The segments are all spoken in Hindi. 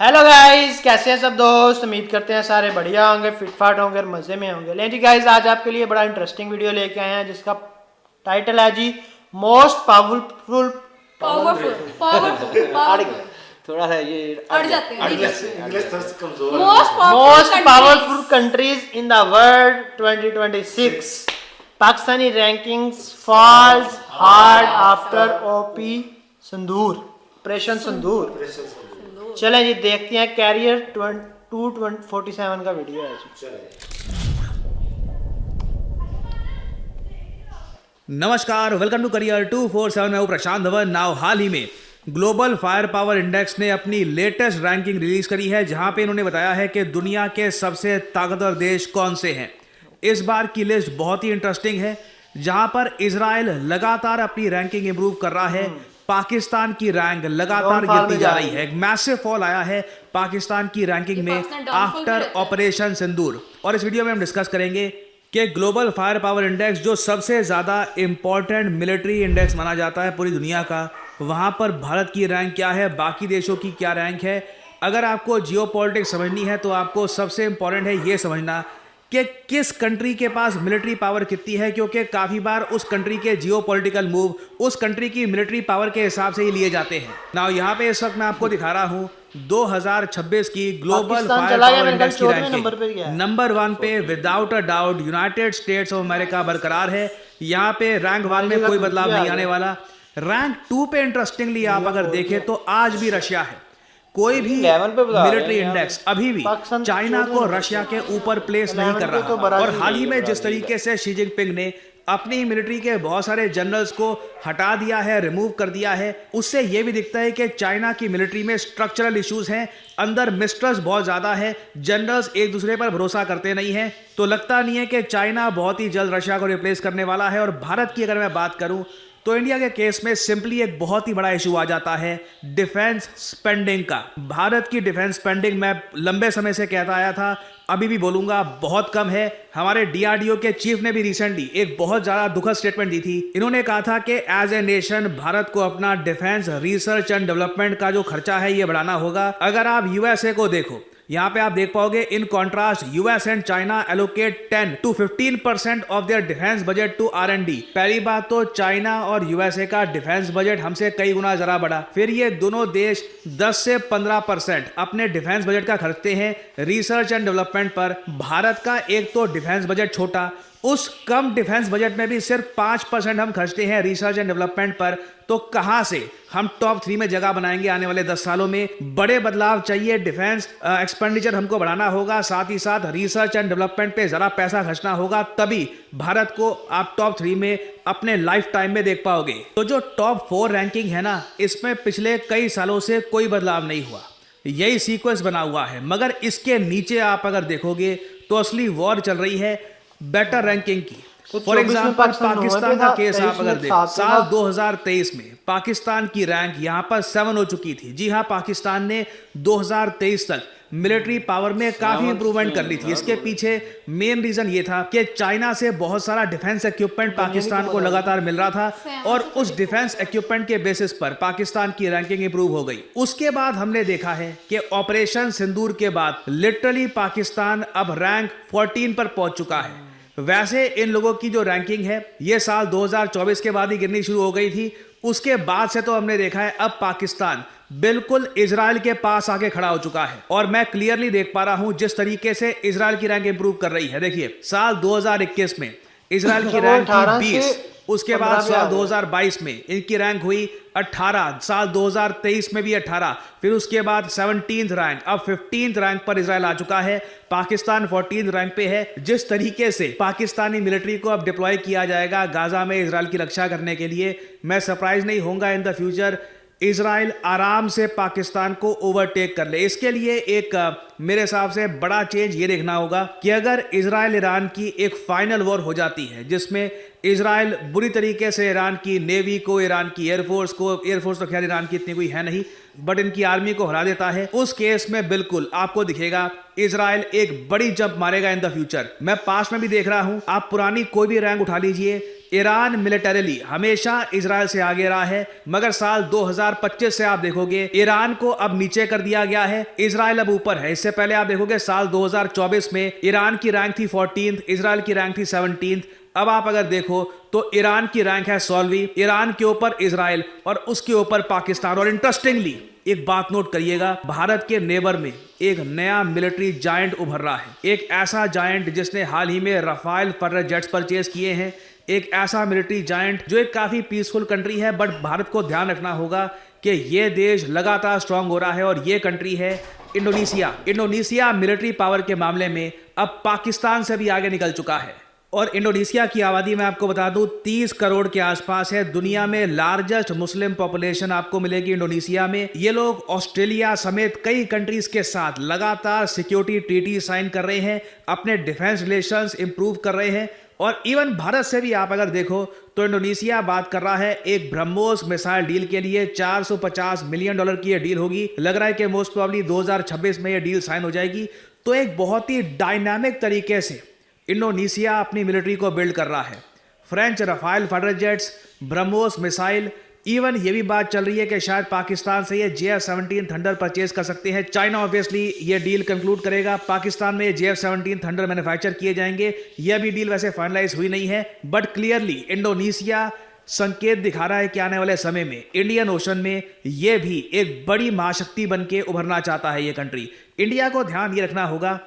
हेलो गाइस, कैसे हैं सब दोस्त। उम्मीद करते हैं सारे बढ़िया होंगे, फिटफाट होंगे और मज़े में होंगे। लेकिन जी गाइस, आज आपके लिए बड़ा इंटरेस्टिंग वीडियो लेके आए हैं जिसका टाइटल है जी मोस्ट पावरफुल पावरफुल पावरफुल अड़ पावरफुल थोड़ा सा ये अड़ जाते हैं इंग्लिश थोड़ा कमजोर है। Most powerful countries in the world 2026 Pakistani rankings falls hard after op Sindoor operation Sindoor. चलें जी, देखते हैं कैरियर 247 का वीडियो है जी। नमस्कार, वेलकम टू करियर 247। मैं हूं प्रशांत धवन। नाउ हाल ही में ग्लोबल फायर पावर इंडेक्स ने अपनी लेटेस्ट रैंकिंग रिलीज करी है, जहां पे इन्होंने बताया है कि दुनिया के सबसे ताकतवर देश कौन से हैं। इस बार की लिस्ट बहुत ही इंटरेस्टिंग है, जहां पर इजराइल लगातार अपनी रैंकिंग इंप्रूव कर रहा है। पाकिस्तान की रैंक लगातार गिरती जा रही है। एक मैसिव फॉल आया है पाकिस्तान की रैंकिंग में आफ्टर ऑपरेशन सिंदूर। और इस वीडियो में हम डिस्कस करेंगे कि ग्लोबल फायर पावर इंडेक्स, जो सबसे ज्यादा इंपॉर्टेंट मिलिट्री इंडेक्स माना जाता है पूरी दुनिया का, वहां पर भारत की रैंक क्या है, बाकी देशों की क्या रैंक है। अगर आपको जियोपॉलिटिक्स समझनी है तो आपको सबसे इंपॉर्टेंट है ये समझना कि किस कंट्री के पास मिलिट्री पावर कितनी है, क्योंकि काफी बार उस कंट्री के जियोपॉलिटिकल मूव उस कंट्री की मिलिट्री पावर के हिसाब से ही लिए जाते हैं। नाउ यहाँ पे इस वक्त मैं आपको दिखा रहा हूँ 2026 की ग्लोबल फायर पावर इंडेक्स की रैंकिंग। नंबर 1 पे without a doubt United states of America बरकरार है। यहाँ पे रैंक 1 में कोई बदलाव नहीं आने वाला। रैंक 2 पे इंटरेस्टिंगली आप अगर देखें तो आज भी रशिया है। कोई भी मिलिट्री इंडेक्स अभी भी चाइना को रशिया के ऊपर प्लेस नहीं कर रहा। और हाल ही में जिस तरीके से शी जिनपिंग ने अपनी मिलिट्री के बहुत सारे जनरल्स को हटा दिया है, रिमूव कर दिया है, उससे यह भी दिखता है कि चाइना की मिलिट्री में स्ट्रक्चरल इश्यूज हैं, अंदर मिस्ट्रस्ट बहुत ज्यादा है, जनरल्स एक दूसरे पर भरोसा करते नहीं हैं। तो लगता नहीं है कि चाइना बहुत ही जल्द रशिया को रिप्लेस करने वाला है। और भारत की अगर मैं बात करूं तो इंडिया के केस में सिंपली एक बहुत ही बड़ा इशू आ जाता है डिफेंस स्पेंडिंग का। भारत की डिफेंस स्पेंडिंग मैं लंबे समय से कहता आया था, अभी भी बोलूंगा, बहुत कम है। हमारे डीआरडीओ के चीफ ने भी रिसेंटली एक बहुत ज्यादा दुखद स्टेटमेंट दी थी। इन्होंने कहा था कि एज ए नेशन भारत को अपना डिफेंस रिसर्च एंड डेवलपमेंट का जो खर्चा है ये बढ़ाना होगा। अगर आप यूएसए को देखो, यहाँ पे आप देख पाओगे in contrast US and China allocate 10 to 15% of their defence budget to R&D। पहली बात तो चाइना और यूएसए का डिफेंस बजट हमसे कई गुना जरा बड़ा। फिर ये दोनों देश 10 से 15% अपने डिफेंस बजट का खर्चते हैं रिसर्च एंड डेवलपमेंट पर। भारत का एक तो डिफेंस बजट छोटा, उस कम डिफेंस बजट में भी सिर्फ 5% हम खर्चते हैं रिसर्च एंड डेवलपमेंट पर। तो कहां से हम टॉप 3 में जगह बनाएंगे आने वाले 10 सालों में। बड़े बदलाव चाहिए, डिफेंस एक्सपेंडिचर हमको बढ़ाना होगा, साथ ही साथ रिसर्च एंड डेवलपमेंट पे जरा पैसा खर्चना होगा, तभी भारत को आप टॉप 3 में अपने लाइफ टाइम में देख पाओगे। तो जो टॉप 4 रैंकिंग है ना, इसमें पिछले कई सालों से कोई बदलाव नहीं हुआ, यही सीक्वेंस बना हुआ है। मगर इसके नीचे आप अगर देखोगे तो असली वॉर चल रही है बेटर रैंकिंग की। फॉर एग्जाम्पल पाकिस्तान का केस आप अगर देखें, साल 2023 में पाकिस्तान की रैंक यहां पर 7 हो चुकी थी। जी हां, पाकिस्तान ने 2023 तक मिलिट्री पावर में काफी इंप्रूवमेंट कर ली थी। इसके पीछे मेन रीजन ये था कि चाइना से बहुत सारा डिफेंस इक्विपमेंट पाकिस्तान को लगातार मिल रहा था और उस डिफेंस इक्विपमेंट के बेसिस पर पाकिस्तान की रैंकिंग इंप्रूव हो गई। उसके बाद हमने देखा है कि ऑपरेशन सिंदूर के बाद लिटरली पाकिस्तान अब रैंक 14 पर पहुंच चुका है। वैसे इन लोगों की जो रैंकिंग है ये साल 2024 के बाद ही गिरनी शुरू हो गई थी। उसके बाद से तो हमने देखा है अब पाकिस्तान बिल्कुल इजराइल के पास आके खड़ा हो चुका है। और मैं क्लियरली देख पा रहा हूं जिस तरीके से इजराइल की रैंक इंप्रूव कर रही है। देखिए, साल 2021 में इजराइल की रैंक थी 20, उसके बाद साल 2022 में इनकी रैंक हुई 18, साल 2023 में भी 18, फिर उसके बाद 17th रैंक, अब 15th रैंक पर इजराइल आ चुका है। पाकिस्तान 14th रैंक पे है। जिस तरीके से पाकिस्तानी मिलिट्री को अब डिप्लॉय किया जाएगा गाजा में इजराइल की रक्षा करने के लिए, मैं सरप्राइज नहीं होऊंगा इन द फ्यूचर इजराइल आराम से पाकिस्तान को ओवरटेक कर ले। इसके लिए एक मेरे हिसाब से बड़ा चेंज ये देखना होगा कि अगर इजराइल ईरान की एक फाइनल वॉर हो जाती है जिसमें इजराइल बुरी तरीके से ईरान की नेवी को, ईरान की एयरफोर्स तो खैर ईरान की इतनी कोई है नहीं, बट इनकी आर्मी को हरा देता है, उस केस में बिल्कुल आपको दिखेगा इजराइल एक बड़ी जंप मारेगा इन द फ्यूचर। मैं पास्ट में भी देख रहा हूं, आप पुरानी कोई भी रैंक उठा लीजिए, ईरान मिलिटरीली हमेशा इजराइल से आगे रहा है, मगर साल 2025 से आप देखोगे ईरान को अब नीचे कर दिया गया है, इजराइल अब ऊपर है। इससे पहले आप देखोगे साल 2024 में ईरान की रैंक थी 14th, इजराइल की रैंक थी 17th। अब आप अगर देखो तो ईरान की रैंक है 16वीं, ईरान के ऊपर इजराइल और उसके ऊपर पाकिस्तान। और इंटरेस्टिंगली एक बात नोट करिएगा, भारत के नेबर में एक नया मिलिट्री जायंट उभर रहा है, एक ऐसा जायंट जिसने हाल ही में राफेल फाइटर जेट्स परचेज किए हैं, एक ऐसा मिलिट्री जायंट जो एक काफी पीसफुल कंट्री है। बट भारत को ध्यान रखना होगा कि ये देश लगातार स्ट्रांग हो रहा है और ये कंट्री है इंडोनेशिया। इंडोनेशिया मिलिट्री पावर के मामले में अब पाकिस्तान से भी आगे निकल चुका है। और इंडोनेशिया की आबादी मैं आपको बता दूं 30 करोड़ के आसपास है। दुनिया में लार्जेस्ट मुस्लिम पॉपुलेशन आपको मिलेगी इंडोनेशिया में। ये लोग ऑस्ट्रेलिया समेत कई कंट्रीज के साथ लगातार सिक्योरिटी ट्रीटी साइन कर रहे हैं, अपने डिफेंस रिलेशंस इंप्रूव कर रहे हैं। और इवन भारत से भी आप अगर देखो तो इंडोनेशिया बात कर रहा है एक ब्रह्मोस मिसाइल डील के लिए। $450 मिलियन की ये डील होगी। लग रहा है कि मोस्ट प्रोबेबली 2026 में ये डील साइन हो जाएगी। तो एक बहुत ही डायनामिक तरीके से इंडोनेशिया अपनी मिलिट्री को बिल्ड कर रहा है। French Rafale fighter jets, BrahMos missile, even ये भी बात चल रही है कि शायद पाकिस्तान से ये JF-17 थंडर परचेज कर सकते हैं। चाइना ऑब्वियसली ये डील कंक्लूड करेगा, पाकिस्तान में JF-17 थंडर मैन्युफैक्चर किए जाएंगे। यह भी डील वैसे फाइनलाइज हुई नहीं है, बट क्लियरली इंडोनेशिया संकेत दिखा रहा है कि आने वाले समय में इंडियन ओशन में यह भी एक बड़ी महाशक्ति बन के उभरना चाहता है ये कंट्री। इंडिया को ध्यान ये रखना होगा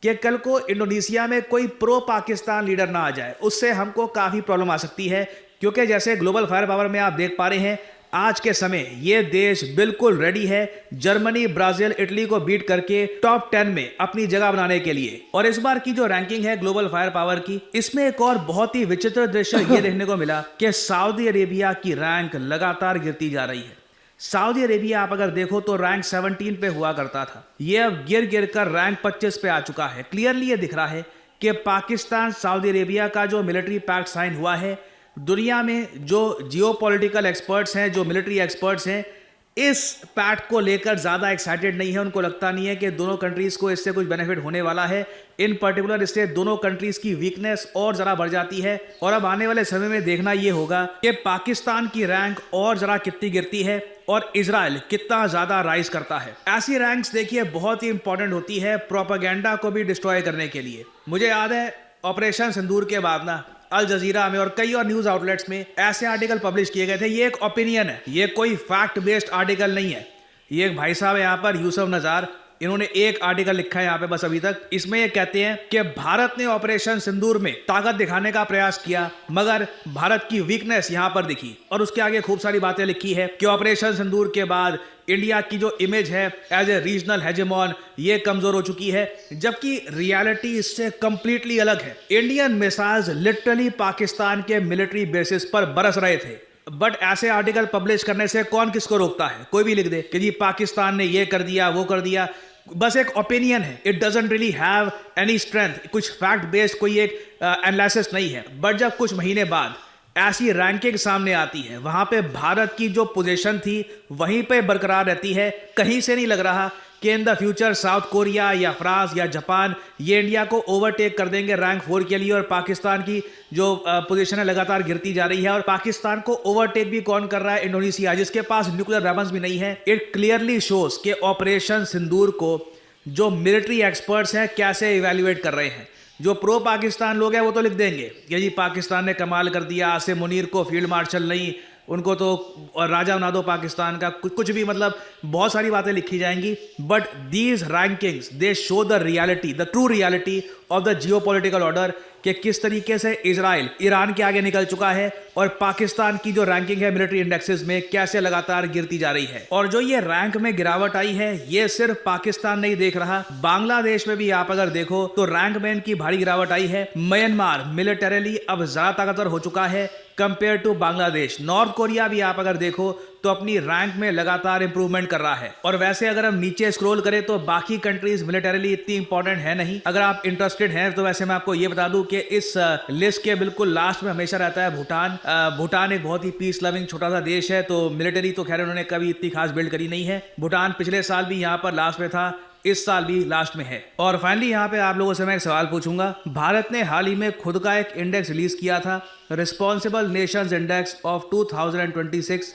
कि कल को इंडोनेशिया में कोई प्रो पाकिस्तान लीडर ना आ जाए, उससे हमको काफी प्रॉब्लम आ सकती है। क्योंकि जैसे ग्लोबल फायर पावर में आप देख पा रहे हैं आज के समय ये देश बिल्कुल रेडी है जर्मनी, ब्राजील, इटली को बीट करके टॉप 10 में अपनी जगह बनाने के लिए। और इस बार की जो रैंकिंग है ग्लोबल फायर पावर की, इसमें एक और बहुत ही विचित्र दृश्य ये देखने को मिला कि सऊदी अरेबिया की रैंक लगातार गिरती जा रही है। सऊदी अरेबिया आप अगर देखो तो रैंक 17 पे हुआ करता था, ये अब गिर गिर कर रैंक 25 पे आ चुका है। क्लियरली ये दिख रहा है कि पाकिस्तान सऊदी अरेबिया का जो मिलिट्री पैक्ट साइन हुआ है, दुनिया में जो जियोपॉलिटिकल एक्सपर्ट्स हैं, जो मिलिट्री एक्सपर्ट्स हैं, इस पैक्ट को लेकर ज़्यादा एक्साइटेड नहीं है। उनको लगता नहीं है कि दोनों कंट्रीज़ को इससे कुछ बेनिफिट होने वाला है। इन पर्टिकुलर इससे दोनों कंट्रीज़ की वीकनेस और ज़रा बढ़ जाती है। और अब आने वाले समय में देखना ये होगा कि पाकिस्तान की रैंक और ज़रा कितनी गिरती है और इजराइल कितना ज़्यादा राइज करता है। ऐसी रैंक्स देखिए बहुत ही इंपॉर्टेंट होती है प्रोपेगेंडा को भी डिस्ट्रॉय करने के लिए। मुझे याद है ऑपरेशन सिंदूर के बाद ना अल जजीरा में और कई और न्यूज आउटलेट्स में ऐसे आर्टिकल पब्लिश किए गए थे। ये एक ओपिनियन है, ये कोई फैक्ट बेस्ड आर्टिकल नहीं है। ये एक भाई साहब है यहाँ पर यूसुफ नजार, इन्होंने एक आर्टिकल लिखा है यहाँ पे बस अभी तक। इसमें ये कहते हैं कि भारत ने ऑपरेशन सिंदूर में ताकत दिखाने का प्रयास किया, मगर भारत की वीकनेस यहाँ पर दिखी। और उसके आगे खूब सारी बातें लिखी है कि ऑपरेशन सिंदूर के बाद इंडिया की जो इमेज है एज ए रीजनल हेजेमॉन ये कमजोर हो चुकी है, जबकि रियलिटी इससे कंप्लीटली अलग है। इंडियन मिसाइल्स लिटरली पाकिस्तान के मिलिट्री बेसिस पर बरस रहे थे। बट ऐसे आर्टिकल पब्लिश करने से कौन किसको रोकता है? कोई भी लिख दे कि जी पाकिस्तान ने ये कर दिया, वो कर दिया। बस एक ओपिनियन है, it doesn't really have any strength, कुछ फैक्ट बेस्ड कोई एक एनालिसिस नहीं है। बट जब कुछ महीने बाद ऐसी रैंकिंग सामने आती है, वहां पे भारत की जो पोजीशन थी वहीं पे बरकरार रहती है। कहीं से नहीं लग रहा कि in the future south Korea या फ्रांस या जापान ये इंडिया को ओवरटेक कर देंगे रैंक 4 के लिए। और पाकिस्तान की जो पोजीशन है लगातार गिरती जा रही है। और पाकिस्तान को ओवरटेक भी कौन कर रहा है? इंडोनेशिया, जिसके पास न्यूक्लियर वेपन्स भी नहीं है। इट क्लियरली शोज कि ऑपरेशन सिंदूर को जो मिलिट्री एक्सपर्ट्स हैं कैसे इवेल्युएट कर रहे हैं। जो प्रो पाकिस्तान लोग हैं वो तो लिख देंगे कि जी पाकिस्तान ने कमाल कर दिया, आसिम मुनीर को फील्ड मार्शल नहीं, उनको तो राजा बना दो पाकिस्तान का, कुछ भी, मतलब बहुत सारी बातें लिखी जाएंगी। But these rankings they show the reality, the true reality of the geopolitical order, कि किस तरीके से इजराइल ईरान के आगे निकल चुका है और पाकिस्तान की जो रैंकिंग है मिलिट्री इंडेक्सेस में कैसे लगातार गिरती जा रही है। और जो ये रैंक में गिरावट आई है ये सिर्फ पाकिस्तान नहीं देख रहा, बांग्लादेश में भी आप अगर देखो तो रैंक में इनकी भारी गिरावट आई है। म्यांमार मिलिटरीली अब ज्यादा ताकतवर हो चुका है compare to Bangladesh. North Korea भी आप अगर देखो तो अपनी रैंक में लगातार इंप्रूवमेंट कर रहा है। और वैसे अगर हम नीचे स्क्रॉल करें तो बाकी कंट्रीज मिलिटरीली इतनी इंपॉर्टेंट है नहीं। अगर आप इंटरेस्टेड हैं तो वैसे मैं आपको ये बता दूं कि इस लिस्ट के बिल्कुल लास्ट में हमेशा रहता है भूटान। भूटान एक बहुत ही पीस लविंग छोटा सा देश है, तो मिलिटरी तो खैर उन्होंने कभी इतनी खास बिल्ड करी नहीं है। भूटान पिछले साल भी यहाँ पर लास्ट में था, इस साल भी लास्ट में है। और फाइनली यहाँ पे आप लोगों से मैं एक सवाल पूछूंगा। भारत ने हाल ही में खुद का एक इंडेक्स रिलीज किया था, रिस्पॉन्सिबल नेशंस इंडेक्स ऑफ 2026।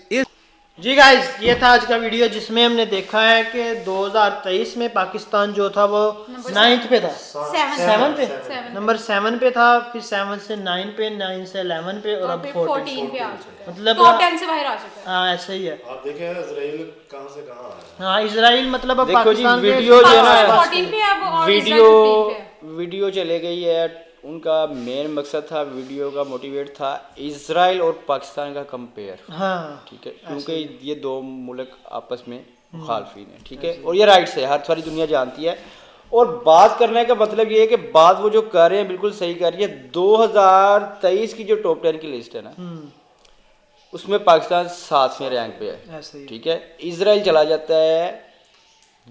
जी गाइस, ये था आज का वीडियो जिसमें हमने देखा है कि 2023 में पाकिस्तान जो था वो 9th पे था, 7 पे, नंबर 7 पे था, फिर 7 से 9 पे, 9 से 11 पे और अब 14 पे आ चुका है। मतलब टॉप 10 से बाहर आ चुका है। हाँ ऐसा ही है। आप देखें इजराइल कहाँ से कहाँ आया। हाँ इजराइल मतलब अब देखो जी, पाकिस्तान के वीडियो जो है ना, पास 14 पे अब और वीडियो इजराइल 15 पे है। वीडियो चले गई है। उनका मेन मकसद था, वीडियो का मोटिवेट था इजराइल और पाकिस्तान का कंपेयर। हाँ ठीक है, क्योंकि ये दो मुल्क आपस में मुखालफिन है। ठीक है, और ये राइट से हर सारी दुनिया जानती है। और बात करने का मतलब ये है कि बात वो जो कर रहे हैं बिल्कुल सही कर रही है। 2023 की जो टॉप 10 की लिस्ट है ना, उसमें पाकिस्तान 7वें रैंक पे है। ऐसे ही। ठीक है, इजराइल चला जाता है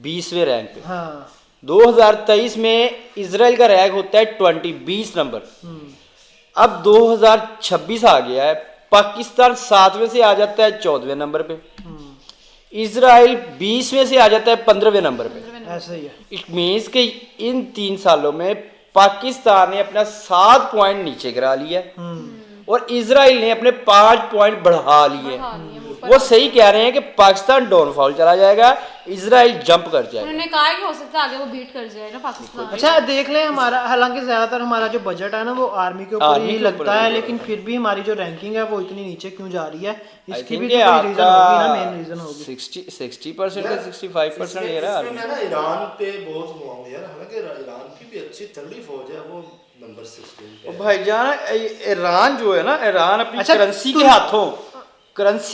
20वें रैंक पे। हाँ 2023 में इजराइल का रैंक होता है 20 नंबर। अब 2026 आ गया है, पाकिस्तान 7वें से आ जाता है 14वें नंबर पे, इजराइल 20वें से आ जाता है 15वें नंबर पे। ऐसा ही है। इट मीन्स कि इन 3 सालों में पाकिस्तान ने अपना 7 पॉइंट नीचे गिरा लिया और इजराइल ने अपने 5 पॉइंट बढ़ा लिए। वो सही कह रहे हैं कि पाकिस्तान डाउनफॉल चला जाएगा, इजराइल जंप कर जाएगा। उन्होंने कहा है कि हो सकता है आगे वो बीट कर जाए ना पाकिस्तान। अच्छा देख लें, हमारा हालांकि ज्यादातर हमारा जो बजट है ना वो आर्मी के ऊपर आर्मी ही के लगता ऊपर है, है। लेकिन फिर भी हमारी जो रैंकिंग है वो इतनी नीचे क्यों जा रही है, इसकी भी think तो ये कोई रीजन आपका होगी ना, मेन रीजन होगी। 60% से 65% ले रहा है इसमें मैं ना ईरान पे बहुत हुआ हूँ यार। हालांकि ईरान की भी अच्छी तगड़ी फौज है, वो नंबर 16 पे है। भाईजान ईरान जो है ना, ईरान अपनी अच्छा, करेंसी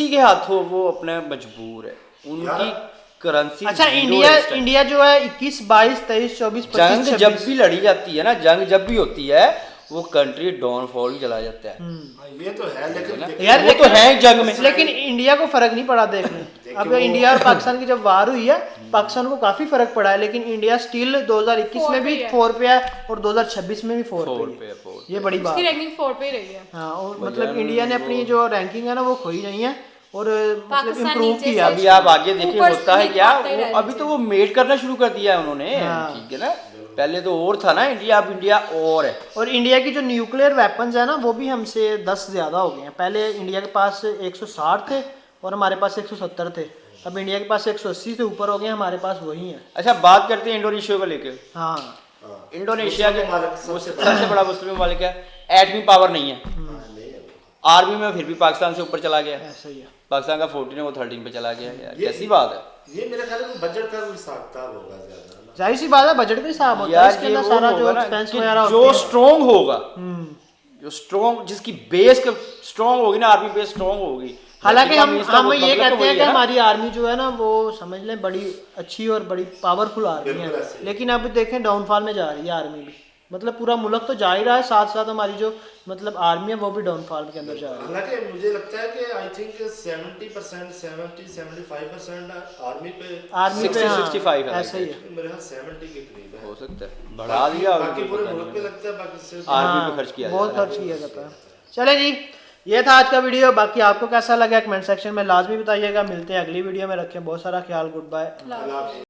के हाथों वो अपने मजबूर है। उनकी करेंसी अच्छा zero इंडिया है इस time। इंडिया जो है 21, 22, 23, 24, 25, जंग जब 26 भी लड़ी जाती है ना, जंग जब भी होती है वो कंट्री डाउनफॉल चला जाता है। हाँ, ये तो है, लेकिन यार वो तो है जंग में। लेकिन इंडिया को फर्क नहीं पड़ा देखने। अब इंडिया और पाकिस्तान की जब वार हुई है, पाकिस्तान को काफी फर्क पड़ा है, लेकिन इंडिया स्टिल 2021 में भी 4 पे है और 2026 में भी 4 पे है। ये बड़ी बात उसकी है। रैंकिंग 4 पे ही रही है। हाँ, और मतलब इंडिया ने अपनी जो रैंकिंग है ना वो खोई नहीं है और मतलब पाकिस्तान इम्प्रूव नीचे किया। से अभी आप आगे देखिए ऊपर होता है से क्या, खाते ही वो रह अभी तो वो मेड करना शुरू कर दिया है उन्होंने। हाँ। ठीक है ना, पहले तो और था ना इंडिया, अब इंडिया और है। और इंडिया की जो न्यूक्लियर वेपन्स है ना वो भी हमसे 10 ज्यादा हो गए हैं। पहले इंडिया के पास 160 थे और हमारे पास 170 थे, अब इंडिया के पास 180 से ऊपर हो गए, हमारे पास वही है। अच्छा, बात करते हैं इंडोनेशिया को लेके। हाँ इंडोनेशिया के मुस्लिम ममालिक वो सबसे सबसे बड़ा मुस्लिम ममालिक है, एटमी पावर नहीं है। आर्मी में फिर भी पाकिस्तान से ऊपर चला गया। ऐसा ही है। पाकिस्तान का 14 है, वो 13 पे चला गया। यार कैसी बात है। ये मेरे ख्याल में बजट का कोई हिसाब किताब होगा ज्यादा ना। जाहिर सी बात है, बजट का हिसाब होता है, यार इसके ये अंदर वो सारा जो होगा ना एक्सपेंस कि वगैरह जो होते हैं। स्ट्रॉन्ग होगा, जो स्ट्रॉन्ग जिसकी बेस स्ट्रॉन्ग होगी ना, आर्मी बेस स्ट्रॉन्ग होगी। हालांकि हम इसका ये मतलब तो कहते वही हैं कि है ना। हमारी आर्मी जो है ना वो समझ लें बड़ी अच्छी और बड़ी पावरफुल आर्मी बिल्कुल है, ऐसे ही। लेकिन अब देखें डाउनफॉल में जा रही है आर्मी भी। मतलब पूरा मुल्क तो जा ही रहा है, साथ साथ हमारी जो मतलब आर्मी है वो भी डाउनफॉल के अंदर जा रही है। हालांकि मुझे लगता है कि आई थिंक 70% आर्मी पे, आर्मी पे 60-65 है, ऐसा ही है। मेरे ख्याल 70 के करीब है। हो सकता है बढ़ा दिया होगा, बाकी पूरे पता मुल्क नहीं। पे लगता है, बाकी सिर्फ आर्मी हाँ, पे खर्च किया बहुत जाएगा। खर्च किया जाता है। चले जी, ये था आज का वीडियो। बाकी आपको कैसा लगा कमेंट सेक्शन में लाजमी बताइएगा। मिलते हैं अगली वीडियो में, रखें बहुत सारा ख्याल। Good bye. अल्लाह हाफ़िज़।